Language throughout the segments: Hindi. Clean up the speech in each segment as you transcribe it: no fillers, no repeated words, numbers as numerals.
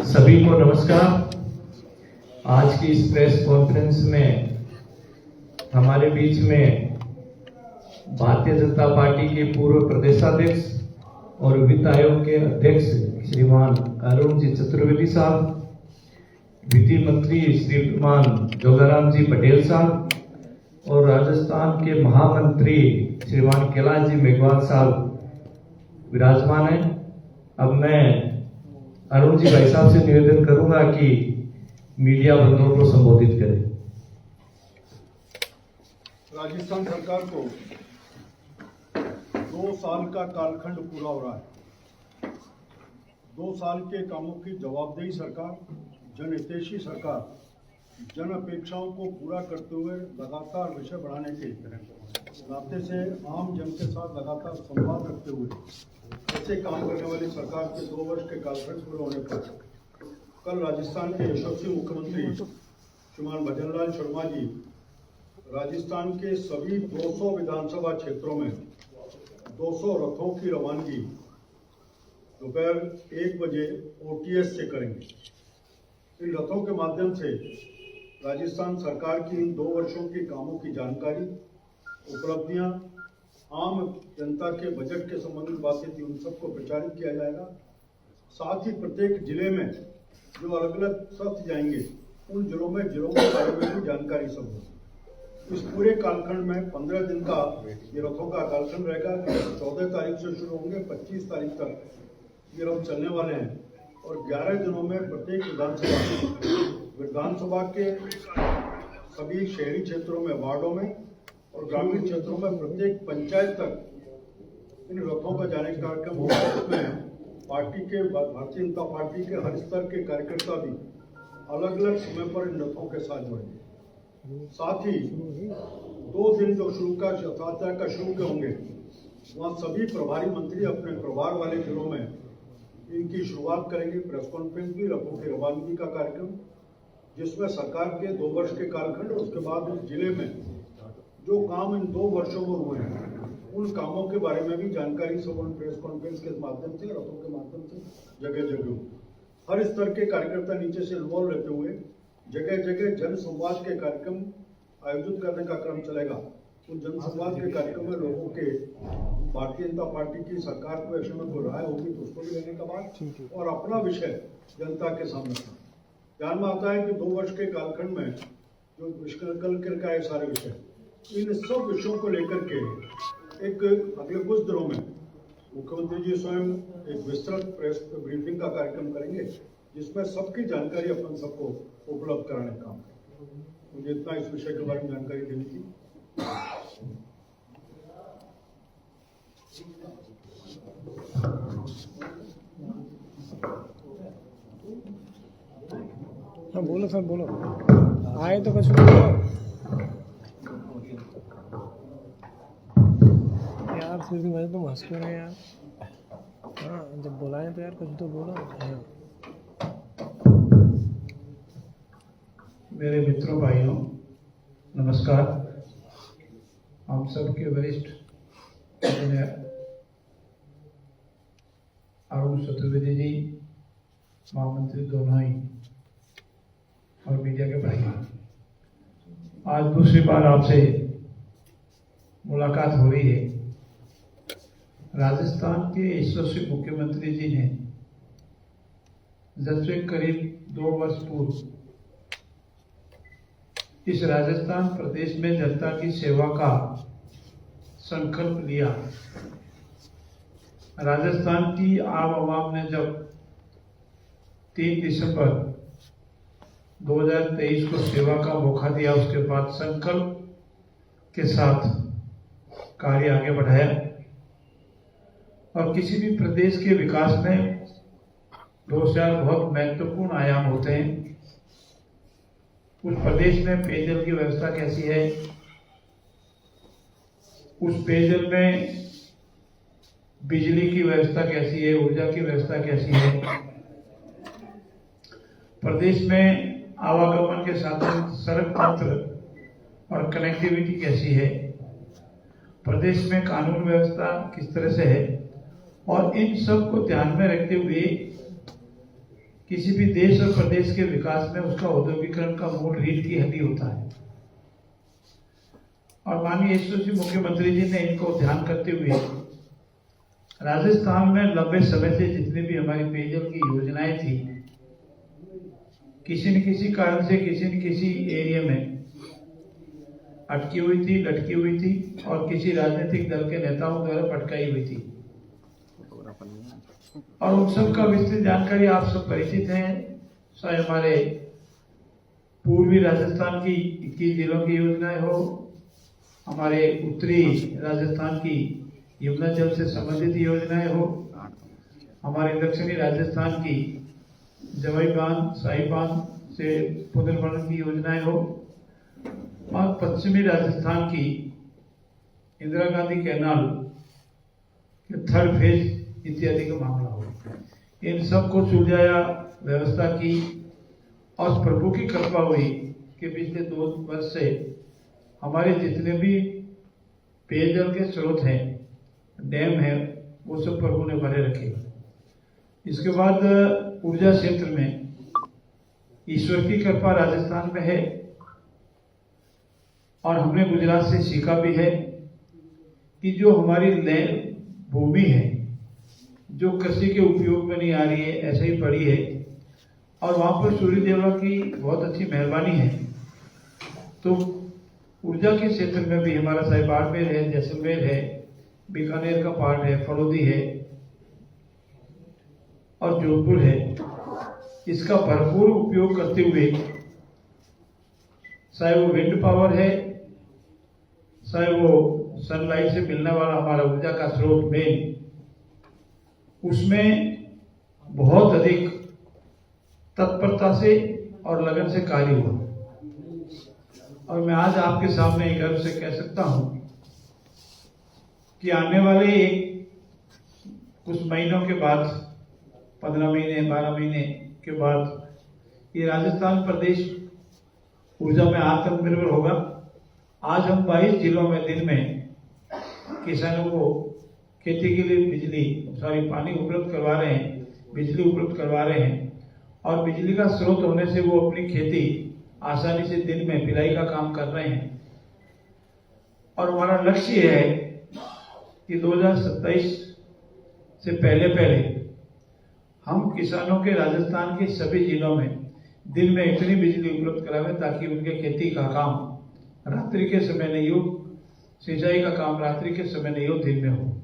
सभी को नमस्कार। आज की इस प्रेस कॉन्फ्रेंस में हमारे बीच में भारतीय जनता पार्टी के पूर्व प्रदेशाध्यक्ष और वित्त आयोग के अध्यक्ष श्रीमान अरुण जी चतुर्वेदी साहब, विधि मंत्री श्रीमान जोगाराम जी पटेल साहब और राजस्थान के महामंत्री श्रीमान कैलाश जी मेघवाल साहब विराजमान हैं। अब मैं अरुण जी भाई साहब से निवेदन करूंगा कि मीडिया बंधुओं को संबोधित करें। राजस्थान सरकार को 2 साल का कालखंड पूरा हो रहा है। 2 साल के कामों की जवाबदेही सरकार, जनहितैषी सरकार, जन अपेक्षाओं को पूरा करते हुए लगातार विषय बढ़ाने के नाते से आम जन के साथ लगातार संवाद रखते हुए ऐसे काम करने वाली सरकार के 2 वर्ष के कालखंड पूरे होने पर कल राजस्थान के यशस्वी मुख्यमंत्री श्रीमान भजन लाल शर्मा जी राजस्थान के सभी 200 विधानसभा क्षेत्रों में 200 रथों की रवानगी दोपहर 1 बजे OTS से करेंगे। इन रथों के माध्यम से राजस्थान सरकार की इन 2 वर्षों के कामों की जानकारी, उपलब्धियां, आम जनता के बजट के संबंधित बातें थी, उन सबको प्रचारित किया जाएगा। साथ ही प्रत्येक जिले में जो अलग अलग रथ जाएंगे उन जिलों के बारे में भी जानकारी सब होगी। इस पूरे कालखंड में 15 दिन का ये रथों का कालखंड रहेगा। 14 तारीख से शुरू होंगे, 25 तारीख तक ये रथ चलने वाले हैं और 11 दिनों में प्रत्येक विधानसभा के सभी शहरी क्षेत्रों में, वार्डों में और ग्रामीण क्षेत्रों में प्रत्येक पंचायत तक इन रथों का जाने का कार्यक्रम होगा। इसमें पार्टी के, भारतीय जनता पार्टी के हर स्तर के कार्यकर्ता भी अलग अलग समय पर इन रथों के साथ जुड़ेंगे। साथ ही 2 दिन जो यात्रा का शुरू के होंगे, वहाँ सभी प्रभारी मंत्री अपने प्रभार वाले जिलों में इनकी शुरुआत करेंगे। प्रेस कॉन्फ्रेंस भी, रथों की रवानगी का कार्यक्रम, जिसमें सरकार के 2 वर्ष के कालखंड और उसके बाद इस जिले में जो काम इन 2 वर्षों में हुए हैं उन कामों के बारे में भी जानकारी सब प्रेस कॉन्फ्रेंस के माध्यम से, रथों के माध्यम से जगह जगह हर स्तर के कार्यकर्ता नीचे से इन्वॉल्व रहते हुए जगह जगह जन संवाद के कार्यक्रम आयोजित करने का क्रम चलेगा। उन जन संवाद के कार्यक्रम में लोगों के भारतीय जनता पार्टी की सरकार को विषय में कोई राय होगी तो उसको भी लेने का बाद और अपना विषय जनता के सामने ध्यान में आता है कि 2 वर्ष के कालखंड में जो कल का ये सारे विषय, इन सब विषयों को लेकर के एक अगले कुछ दिनों में मुख्यमंत्री जी स्वयं एक विस्तृत प्रेस ब्रीफिंग का कार्यक्रम करेंगे, जिसमें सबकी जानकारी अपन सबको उपलब्ध कराने का काम करेंगे। मुझे इतना इस विषय के बारे में जानकारी देनी थी। हाँ बोलो सर, बोलो। आए तो कुछ बोलो यार, फिर भी मैं तो हंस क्यों रहे यार। हाँ जब बुलाएं तो यार कुछ तो बोलो। मेरे मित्रों, भाइयों, नमस्कार। हम सबके वरिष्ठ अरुण चतुर्वेदी जी, महामंत्री दोनों ही, और मीडिया के भाई, आज दूसरी बार आपसे मुलाकात हो रही है। राजस्थान के यशस्वी मुख्यमंत्री जी ने जब से करीब 2 वर्ष पूर्व इस राजस्थान प्रदेश में जनता की सेवा का संकल्प लिया। राजस्थान की आम आवाम ने जब 3 दिसंबर 2023 को सेवा का मौका दिया, उसके बाद संकल्प के साथ कार्य आगे बढ़ाया और किसी भी प्रदेश के विकास में 2 बहुत महत्वपूर्ण आयाम होते हैं। उस प्रदेश में पेयजल की व्यवस्था कैसी है, उस पेयजल में बिजली की व्यवस्था कैसी है, ऊर्जा की व्यवस्था कैसी है, प्रदेश में आवागमन के साधन, सड़क तंत्र और कनेक्टिविटी कैसी है, प्रदेश में कानून व्यवस्था किस तरह से है, और इन सब को ध्यान में रखते हुए किसी भी देश और प्रदेश के विकास में उसका औद्योगिकरण का मूल रीढ़ की हड्डी होता है। और माननीय यशस्वी मुख्यमंत्री जी ने इनको ध्यान करते हुए राजस्थान में लंबे समय से जितनी भी हमारी पेयजल की योजनाएं थी, किसी न किसी कारण से किसी न किसी एरिया में अटकी हुई थी, लटकी हुई थी और किसी राजनीतिक दल के नेताओं द्वारा पटकाई हुई थी। और उन सब का विस्तृत जानकारी आप सब परिचित हैं। चाहे हमारे पूर्वी राजस्थान की 21 जिलों की योजनाएं हो, हमारे उत्तरी राजस्थान की यमुना जल से संबंधित योजनाएं हो, हमारे दक्षिणी राजस्थान की जवाई बांध, शाही बांध से पुनर्भरण की योजनाएं हो, और पश्चिमी राजस्थान की इंदिरा गांधी कैनाल के थर्ड फेज इत्यादि का मामला हो। इन सब को सुलझाया, व्यवस्था की और प्रभु की कृपा हुई कि पिछले 2 वर्ष से हमारे जितने भी पेयजल के स्रोत हैं, डैम है, वो सब प्रभु ने भरे रखे। इसके बाद ऊर्जा क्षेत्र में ईश्वर की कृपा राजस्थान में है और हमने गुजरात से सीखा भी है कि जो हमारी भूमि है जो कृषि के उपयोग में नहीं आ रही है, ऐसे ही पड़ी है, और वहां पर सूर्य देवता की बहुत अच्छी मेहरबानी है। तो ऊर्जा के क्षेत्र में भी हमारा साहिब बाड़मेर है, जैसलमेर है, बीकानेर का पार्ट है, फड़ौदी है और जोधपुर है। इसका भरपूर उपयोग करते हुए चाहे वो विंड पावर है, चाहे वो सनलाइट से मिलने वाला हमारा ऊर्जा का स्रोत मेन, उसमें बहुत अधिक तत्परता से और लगन से कार्य हुआ। और मैं आज आपके सामने गर्व से कह सकता हूं कि आने वाले कुछ महीनों के बाद, 15 महीने 12 महीने के बाद ये राजस्थान प्रदेश ऊर्जा में आत्मनिर्भर होगा। आज हम 22 जिलों में दिन में किसानों को खेती के लिए पानी उपलब्ध करवा रहे हैं, बिजली उपलब्ध करवा रहे हैं, और बिजली का स्रोत होने से वो अपनी खेती आसानी से दिन में पिलाई का काम कर रहे हैं। और हमारा लक्ष्य है कि 2027 से पहले हम किसानों के राजस्थान के सभी जिलों में दिन में इतनी बिजली उपलब्ध करावें ताकि उनके खेती का काम रात्रि के समय नहीं हो, सिंचाई का काम रात्रि के समय नहीं हो, दिन में हो।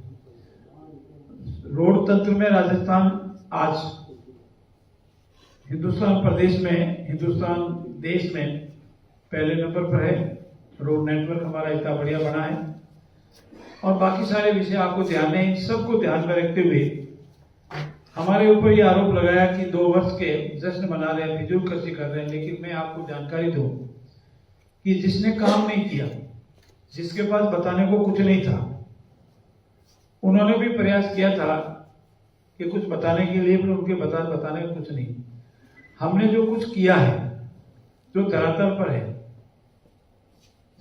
रोड तंत्र में राजस्थान आज हिंदुस्तान देश में पहले नंबर पर है। रोड नेटवर्क हमारा इतना बढ़िया बना है और बाकी सारे विषय आपको ध्यान है। इन सबको ध्यान में रखते हुए हमारे ऊपर ये आरोप लगाया कि 2 वर्ष के जश्न मना रहे हैं, फिजूल खर्ची कर रहे हैं। लेकिन मैं आपको जानकारी दूं कि जिसने काम नहीं किया, जिसके पास बताने को कुछ नहीं था, उन्होंने भी प्रयास किया था कि कुछ बताने के लिए, भी उनके बताने का कुछ नहीं। हमने जो कुछ किया है, जो धरातल पर है,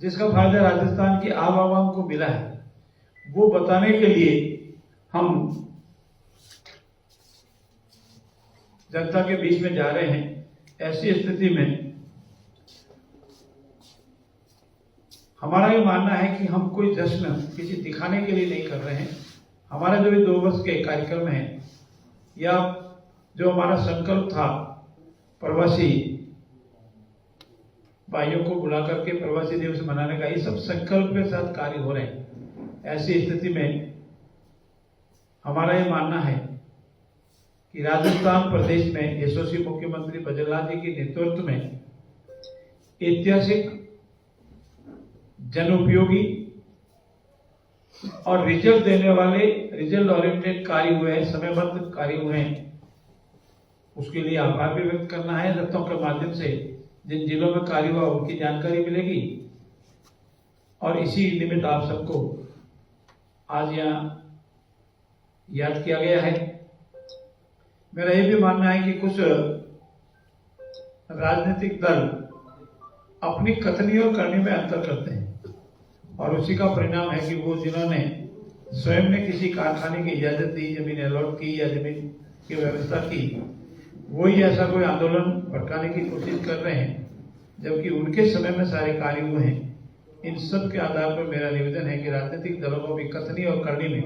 जिसका फायदा राजस्थान की आवाम को मिला है, वो बताने के लिए हम जनता के बीच में जा रहे हैं। ऐसी स्थिति में हमारा ये मानना है कि हम कोई जश्न किसी दिखाने के लिए नहीं कर रहे हैं। हमारा जो 2 वर्ष के कार्यक्रम है या जो हमारा संकल्प था प्रवासी भाइयों को बुला करके प्रवासी दिवस मनाने का, ये सब संकल्प के साथ कार्य हो रहे हैं। ऐसी स्थिति में हमारा ये मानना है कि राजस्थान प्रदेश में यशस्वी मुख्यमंत्री बजरलाल जी के नेतृत्व में ऐतिहासिक, जन उपयोगी और रिजल्ट देने वाले, रिजल्ट ओरिएंटेड कार्य हुए हैं, समयबद्ध कार्य हुए हैं। उसके लिए आभार भी व्यक्त करना है। रथों के माध्यम से जिन जिलों में कार्य हुआ उनकी जानकारी मिलेगी और इसी निमित्त आप सबको आज यहाँ याद किया गया है। मेरा ये भी मानना है कि कुछ राजनीतिक दल अपनी कथनी और करनी में अंतर करते हैं और उसी का परिणाम है कि वो जिन्होंने स्वयं ने किसी कारखाने की इजाजत दी, जमीन अलॉट की या जमीन की व्यवस्था की, वही ऐसा कोई आंदोलन भड़काने की कोशिश कर रहे हैं, जबकि उनके समय में सारे कार्य हुए हैं। इन सब के आधार पर मेरा निवेदन है कि राजनीतिक दलों को भी कथनी और करनी में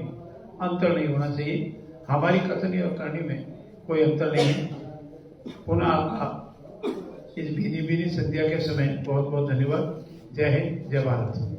अंतर नहीं होना चाहिए। हमारी कथनी और करनी में कोई अंतर नहीं है। पुनः आपका इस भीनी भीनी संध्या के समय बहुत बहुत धन्यवाद। जय हिंद, जय भारत।